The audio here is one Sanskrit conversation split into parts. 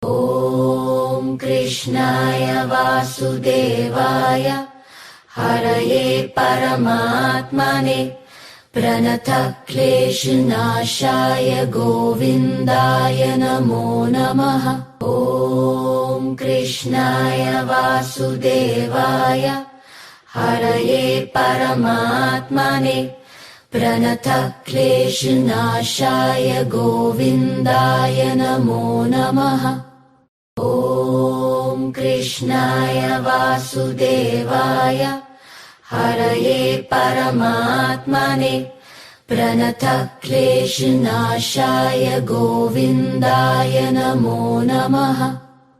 ॐ कृष्णाय वासुदेवाय हरये परमात्मने प्रणतक्लेशनाशाय गोविन्दाय नमो नमः। ॐ कृष्णाय वासुदेवाय हरये परमात्मने प्रणतक्लेशनाशाय गोविन्दाय नमो नमः। ॐ कृष्णाय वासुदेवाय हरये परमात्मने प्रणतक्लेशनाशाय गोविन्दाय नमो नमः।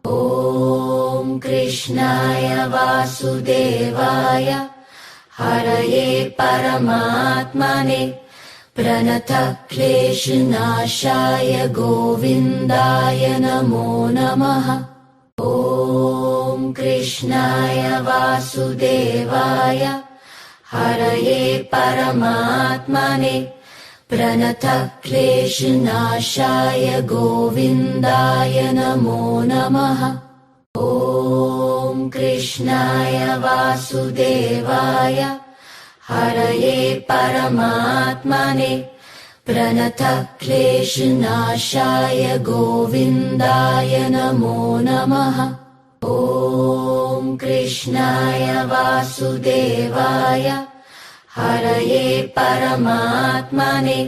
ॐ कृष्णाय वासुदेवाय हरये परमात्मने प्रणतक्लेशनाशाय गोविन्दाय नमो नमः। ॐ कृष्णाय वासुदेवाय हरये परमात्मने प्रणतक्लेशनाशाय गोविन्दाय नमो नमः। ॐ कृष्णाय वासुदेवाय हरये परमात्मने प्रणतक्लेशनाशाय गोविन्दाय नमो नमः। ॐ कृष्णाय वासुदेवाय हरये परमात्मने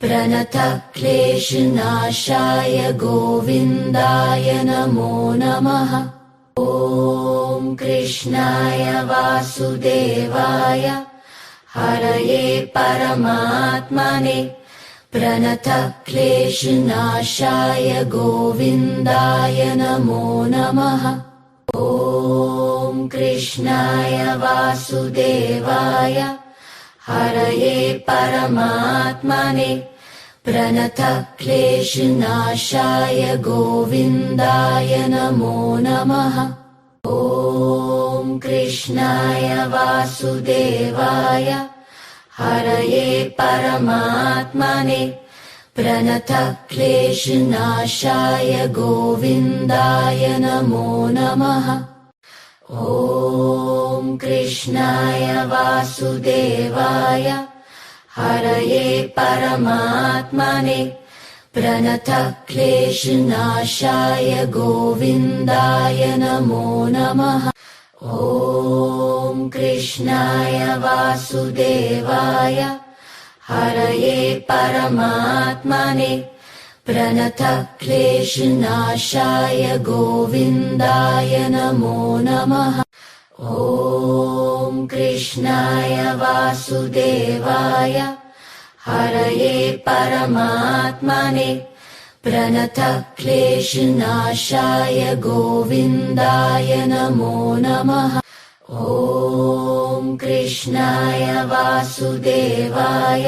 प्रणतक्लेशनाशाय गोविन्दाय नमो नमः। ॐ कृष्णाय वासुदेवाय हरये परमात्मने प्रणतक्लेशनाशाय गोविन्दाय नमो नमः। ॐ कृष्णाय वासुदेवाय हरये परमात्मने प्रणतक्लेशनाशाय गोविन्दाय नमो नमः। ॐ कृष्णाय वासुदेवाय हरये परमात्मने प्रणतक्लेशनाशाय गोविन्दाय नमो नमः। ॐ कृष्णाय वासुदेवाय हरये परमात्मने प्रणतक्लेशनाशाय गोविन्दाय नमो नमः। ॐ कृष्णाय वासुदेवाय हरये परमात्मने प्रणतक्लेशनाशाय गोविन्दाय नमो नमः। ॐ कृष्णाय वासुदेवाय हरये परमात्मने प्रणतक्लेशनाशाय गोविन्दाय नमो नमः। ॐ कृष्णाय वासुदेवाय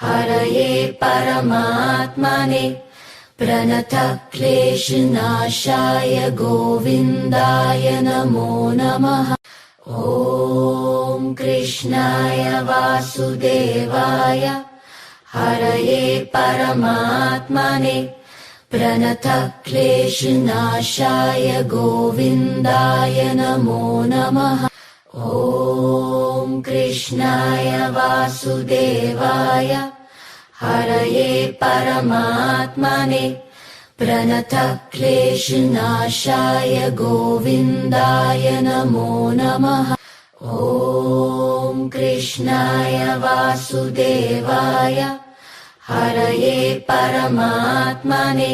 हरये परमात्मने प्रणतक्लेशनाशाय गोविन्दाय नमो नमः। ॐ कृष्णाय वासुदेवाय हरये परमात्मने प्रणतक्लेशनाशाय गोविन्दाय नमो नमः। ॐ कृष्णाय वासुदेवाय हरये परमात्मने प्रणतक्लेशनाशाय गोविन्दाय नमो नमः। ॐ कृष्णाय वासुदेवाय हरये परमात्मने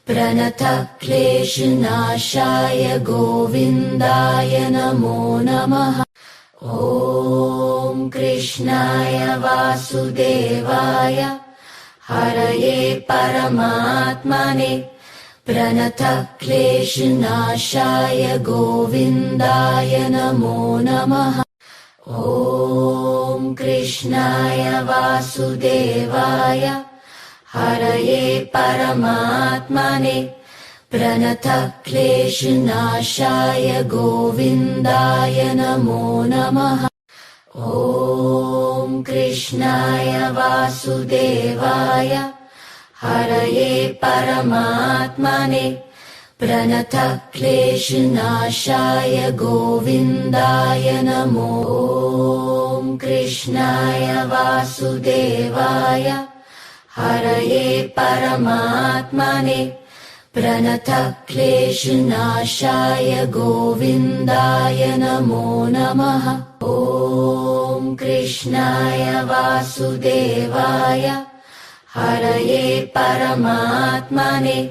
प्रणतक्लेशनाशाय गोविन्दाय नमो नमः। ॐ कृष्णाय वासुदेवाय हरये परमात्मने प्रणतक्लेशनाशाय गोविन्दाय नमो नमः। ॐ कृष्णाय वासुदेवाय हरये परमात्मने प्रणतक्लेशनाशाय गोविन्दाय नमो नमः। ॐ कृष्णाय वासुदेवाय हरये परमात्मने प्रणतः क्लेशनाशाय गोविन्दाय नमो। ॐ कृष्णाय वासुदेवाय हरये परमात्मने प्रणतः क्लेशनाशाय गोविन्दाय नमो नमः। ॐ कृष्णाय वासुदेवाय हरये परमात्मने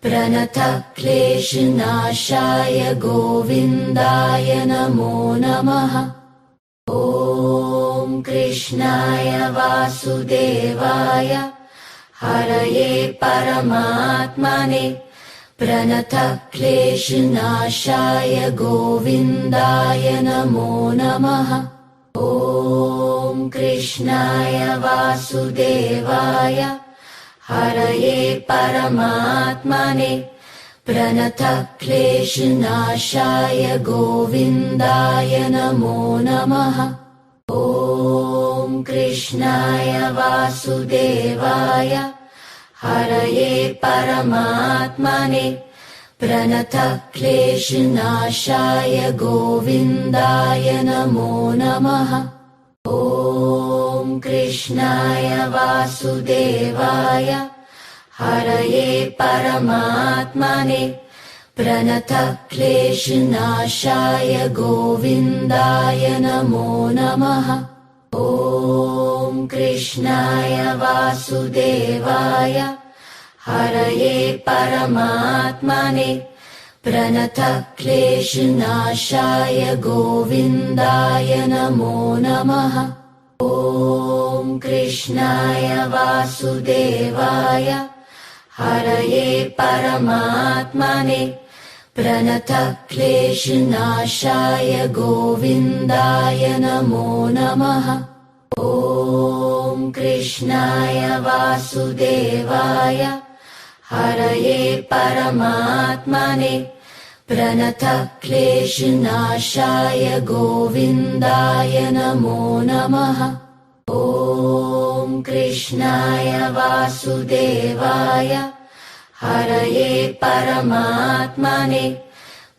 प्रणतः क्लेशनाशाय गोविन्दाय नमो नमः। ॐ कृष्णाय वासुदेवाय हरये परमात्मने प्रणतः क्लेशनाशाय गोविन्दाय नमो नमः। ॐ कृष्णाय वासुदेवाय हरये परमात्मने प्रणतः क्लेशनाशाय गोविन्दाय नमो नमः। ॐ कृष्णाय वासुदेवाय हरये परमात्मने प्रणतः क्लेशनाशाय गोविन्दाय नमो नमः। ॐ कृष्णाय वासुदेवाय हरये परमात्मने प्रणतः क्लेशनाशाय गोविन्दाय नमो नमः। ॐ कृष्णाय वासुदेवाय हरये परमात्मने प्रणतः क्लेशनाशाय गोविन्दाय नमो नमः। ॐ कृष्णाय वासुदेवाय हरये परमात्मने प्रणतः क्लेशनाशाय गोविन्दाय नमो नमः। ॐ कृष्णाय वासुदेवाय हरये परमात्मने प्रणतः क्लेशनाशाय गोविन्दाय नमो नमः। ॐ कृष्णाय वासुदेवाय हरये परमात्मने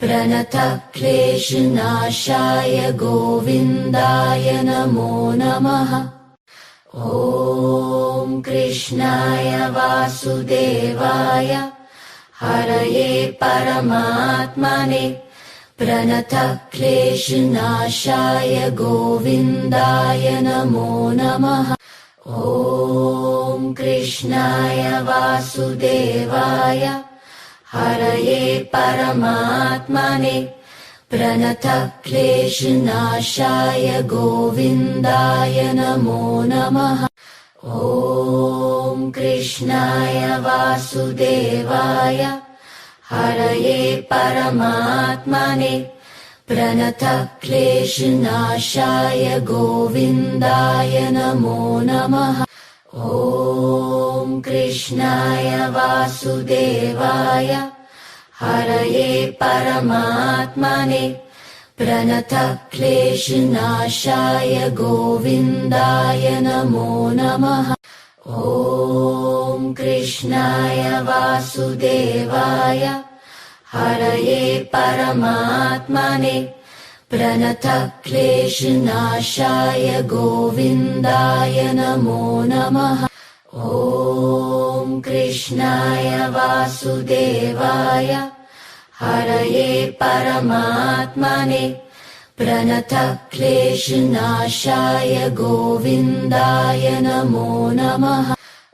प्रणतः क्लेशनाशाय गोविन्दाय नमो नमः। ॐ कृष्णाय वासुदेवाय हरये परमात्मने प्रणतः क्लेशनाशाय गोविन्दाय नमो नमः। ॐ कृष्णाय वासुदेवाय हरये परमात्मने प्रणतः क्लेशनाशाय गोविन्दाय नमो नमः। ॐ कृष्णाय वासुदेवाय हरये परमात्मने प्रणतः क्लेशनाशाय गोविन्दाय नमो नमः। ॐ कृष्णाय वासुदेवाय हरये परमात्मने प्रणतः क्लेशनाशाय गोविन्दाय नमो नमः। ॐ कृष्णाय वासुदेवाय हरये परमात्मने प्रणतः क्लेशनाशाय गोविन्दाय नमो नमः। ॐ कृष्णाय वासुदेवाय हरये परमात्मने प्रणतः क्लेशनाशाय गोविन्दाय नमो नमः।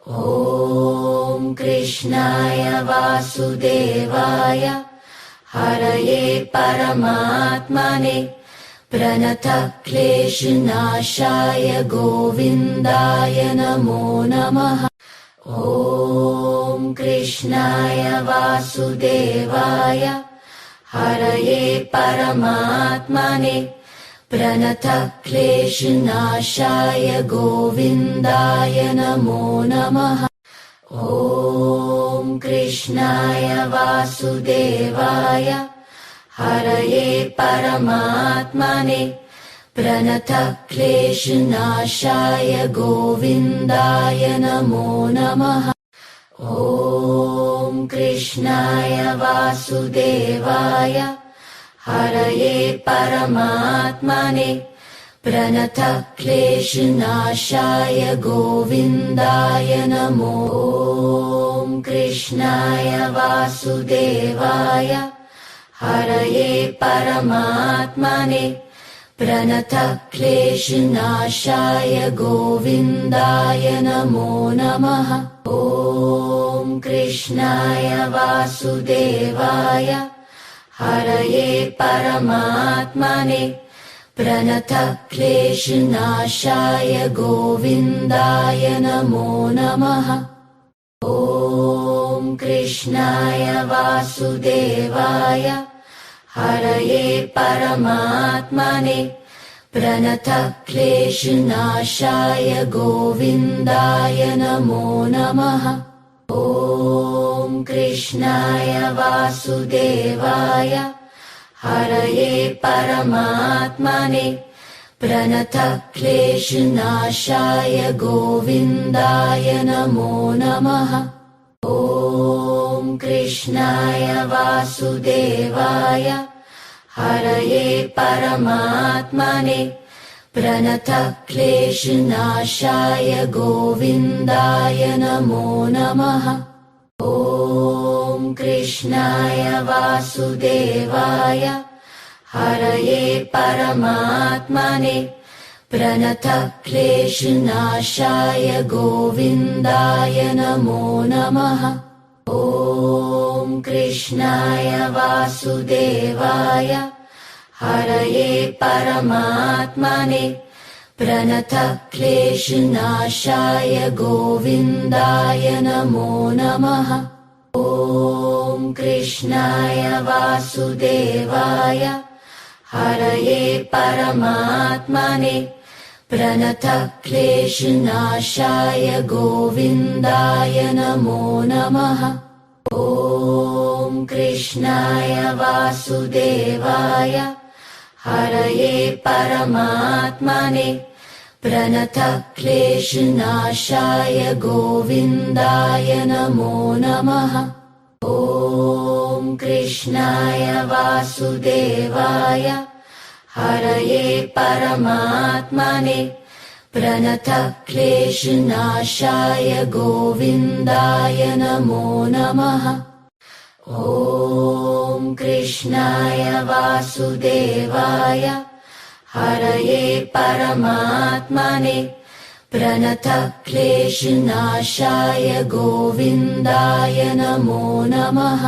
ॐ कृष्णाय वासुदेवाय हरये परमात्मने प्रणतः क्लेशनाशाय गोविन्दाय नमो नमः। ॐ कृष्णाय वासुदेवाय हरये परमात्मने प्रणतः क्लेशनाशाय गोविन्दाय नमो नमः। ॐ कृष्णाय वासुदेवाय हरये परमात्मने प्रणतः क्लेशनाशाय गोविन्दाय नमो नमः। ॐ कृष्णाय वासुदेवाय हरये परमात्मने प्रणतः क्लेशनाशाय गोविन्दाय नमो। ॐ कृष्णाय वासुदेवाय हरये परमात्मने प्रणतः क्लेशनाशाय गोविन्दाय नमो नमः। ॐ कृष्णाय वासुदेवाय हरये परमात्मने प्रणतः क्लेशनाशाय गोविन्दाय नमो नमः। ॐ कृष्णाय वासुदेवाय हरये परमात्मने प्रणतः क्लेशनाशाय गोविन्दाय नमो नमः। ॐ कृष्णाय वासुदेवाय हरये परमात्मने प्रणतः क्लेशनाशाय गोविन्दाय नमो नमः। ॐ कृष्णाय वासुदेवाय हरये परमात्मने प्रणतः क्लेशनाशाय गोविन्दाय नमो नमः। ॐ कृष्णाय वासुदेवाय हरये परमात्मने प्रणतः क्लेशनाशाय गोविन्दाय नमो नमः। ॐ कृष्णाय वासुदेवाय हरये परमात्मने प्रणतः क्लेशनाशाय गोविन्दाय नमो नमः। ॐ कृष्णाय वासुदेवाय हरये परमात्मने प्रणतः क्लेशनाशाय गोविन्दाय नमो नमः। ॐ कृष्णाय वासुदेवाय हरये परमात्मने प्रणतः क्लेशनाशाय गोविन्दाय नमो नमः। ॐ कृष्णाय वासुदेवाय हरये परमात्मने प्रणतः क्लेशनाशाय गोविन्दाय नमो नमः। ॐ कृष्णाय वासुदेवाय हरये परमात्मने प्रणतः क्लेशनाशाय गोविन्दाय नमो नमः।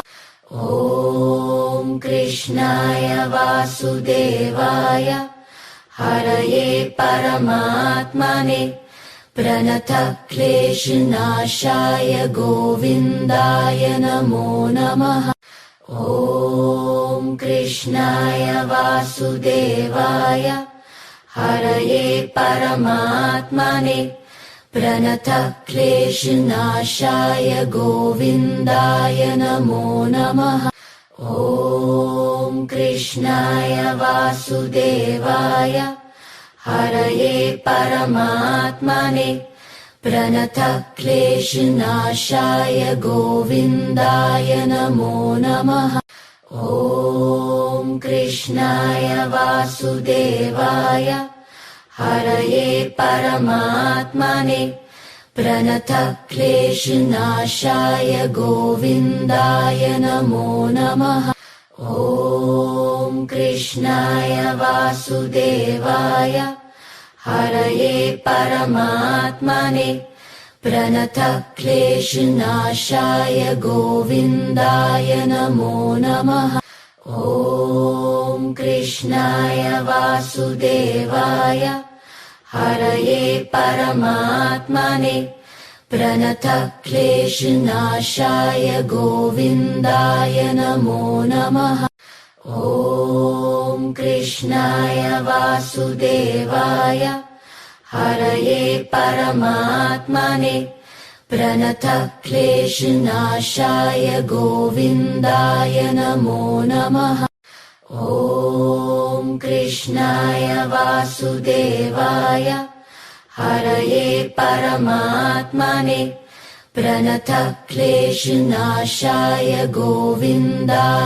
ॐ कृष्णाय वासुदेवाय हरये परमात्मने प्रणतः क्लेशनाशाय गोविन्दाय नमो नमः। ॐ कृष्णाय वासुदेवाय हरये परमात्मने प्रणतः क्लेशनाशाय गोविन्दाय नमो नमः। ॐ कृष्णाय वासुदेवाय हरये परमात्मने प्रणतः क्लेशनाशाय गोविन्दाय नमो नमः। ॐ कृष्णाय वासुदेवाय हरये परमात्मने प्रणतः क्लेशनाशाय गोविन्दाय नमो नमः। ॐ कृष्णाय वासुदेवाय हरये परमात्मने प्रणतः क्लेशनाशाय गोविन्दाय नमो नमः। ॐ कृष्णाय वासुदेवाय हरये परमात्मने प्रणतः क्लेशनाशाय गोविन्दाय नमो नमः। ॐ कृष्णाय वासुदेवाय हरये परमात्मने प्रणतः क्लेशनाशाय गोविन्दाय नमो नमः। ॐ कृष्णाय वासुदेवाय हरये परमात्मने प्रणतक्लेशनाशाय गोविन्दाय